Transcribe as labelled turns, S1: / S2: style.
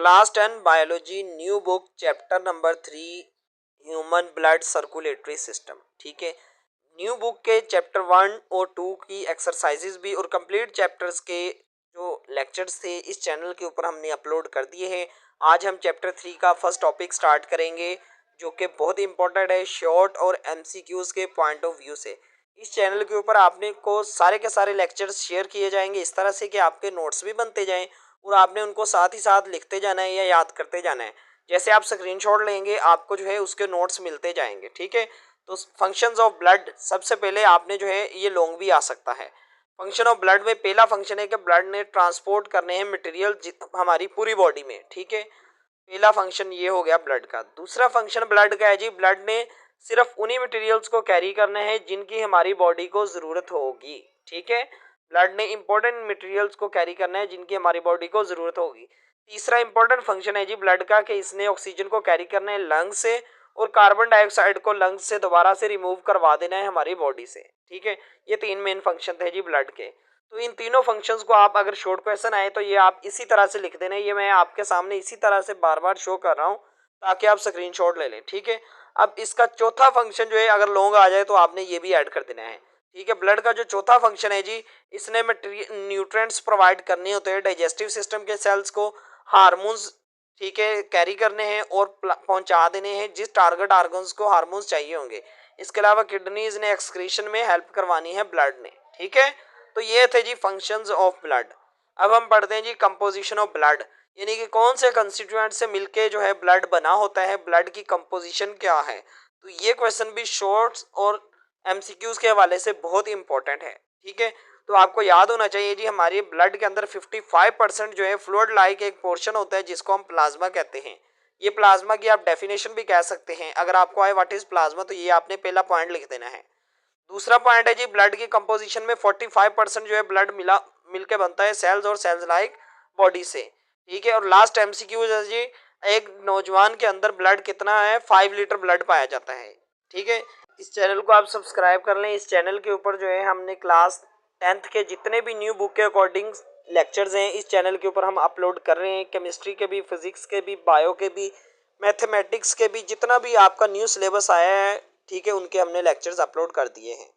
S1: Class 10 biology new book chapter number 3 human blood circulatory system. ठीक है, new book के chapter 1 और 2 की एक्सरसाइजेज भी और कंप्लीट चैप्टर्स के जो लेक्चर्स थे इस चैनल के ऊपर हमने अपलोड कर दिए हैं। आज हम चैप्टर 3 का फर्स्ट टॉपिक स्टार्ट करेंगे जो कि बहुत इंपॉर्टेंट है शॉर्ट और एमसीक्यूज के पॉइंट ऑफ व्यू से। इस चैनल के ऊपर आपने को सारे के सारे लेक्चर्स शेयर किए जाएंगे इस तरह से कि आपके नोट्स भी बनते जाएं और आपने उनको साथ ही साथ लिखते जाना है या याद करते जाना है। जैसे आप स्क्रीनशॉट लेंगे आपको जो है उसके नोट्स मिलते जाएंगे। ठीक है, तो फंक्शंस ऑफ ब्लड सबसे पहले आपने जो है ये लॉन्ग भी आ सकता है। फंक्शन ऑफ ब्लड में पहला फंक्शन है कि ब्लड ने ट्रांसपोर्ट करने हैं मटेरियल हमारी पूरी बॉडी में। ठीक है, पहला फंक्शन ये हो गया ब्लड का। दूसरा फंक्शन ब्लड का है जी, ब्लड ने सिर्फ उन्हीं मटेरियल्स को कैरी करना है जिनकी हमारी बॉडी को ज़रूरत होगी। ठीक है, ब्लड ने इंपॉर्टेंट मटेरियल्स को कैरी करना है जिनकी हमारी बॉडी को ज़रूरत होगी। तीसरा इंपॉर्टेंट फंक्शन है जी ब्लड का कि इसने ऑक्सीजन को कैरी करना है लंग से और कार्बन डाइऑक्साइड को लंग्स से दोबारा से रिमूव करवा देना है हमारी बॉडी से। ठीक है, ये तीन मेन फंक्शन थे जी ब्लड के। तो इन तीनों फंक्शंस को आप अगर शॉर्ट क्वेश्चन आए तो ये आप इसी तरह से लिख देना। ये मैं आपके सामने इसी तरह से बार बार शो कर रहा हूँ ताकि आप स्क्रीनशॉट ले लें। ठीक है, अब इसका चौथा फंक्शन जो है अगर लॉन्ग आ जाए तो आपने ये भी ऐड कर देना है। ठीक है, ब्लड का जो चौथा फंक्शन है जी, इसने न्यूट्रिएंट्स प्रोवाइड करने होते हैं डाइजेस्टिव सिस्टम के सेल्स को, हार्मोन्स ठीक है कैरी करने हैं और पहुंचा देने हैं जिस टारगेट ऑर्गन्स को हार्मोन्स चाहिए होंगे। इसके अलावा किडनीज ने एक्सक्रीशन में हेल्प करवानी है ब्लड ने। ठीक है, तो ये थे जी फंक्शंस ऑफ ब्लड। अब हम पढ़ते हैं जी कंपोजिशन ऑफ ब्लड, यानी कि कौन से कंस्टिट्यूएंट से मिलके जो है ब्लड बना होता है, ब्लड की कंपोजिशन क्या है। तो ये क्वेश्चन भी शॉर्ट्स और एमसीक्यूज के हवाले से बहुत इंपॉर्टेंट है। ठीक है, तो आपको याद होना चाहिए जी हमारे ब्लड के अंदर 55% जो है फ्लूइड लाइक एक पोर्शन होता है जिसको हम प्लाज्मा कहते हैं। ये प्लाज्मा की आप डेफिनेशन भी कह सकते हैं। अगर आपको आए व्हाट इज प्लाज्मा तो ये आपने पहला पॉइंट लिख देना है। दूसरा पॉइंट है जी ब्लड की कंपोजिशन में 45% जो है ब्लड मिलके बनता है सेल्स और सेल्स लाइक बॉडी से। ठीक है, और लास्ट एमसीक्यू है जी, एक नौजवान के अंदर ब्लड कितना है, 5 लीटर ब्लड पाया जाता है। ठीक है, इस चैनल को आप सब्सक्राइब कर लें। इस चैनल के ऊपर जो है हमने क्लास 10th के जितने भी न्यू बुक के अकॉर्डिंग लेक्चर्स हैं इस चैनल के ऊपर हम अपलोड कर रहे हैं। केमिस्ट्री के भी, फिजिक्स के भी, बायो के भी, मैथमेटिक्स के भी, जितना भी आपका न्यू सिलेबस आया है ठीक है उनके हमने लेक्चर्स अपलोड कर दिए हैं।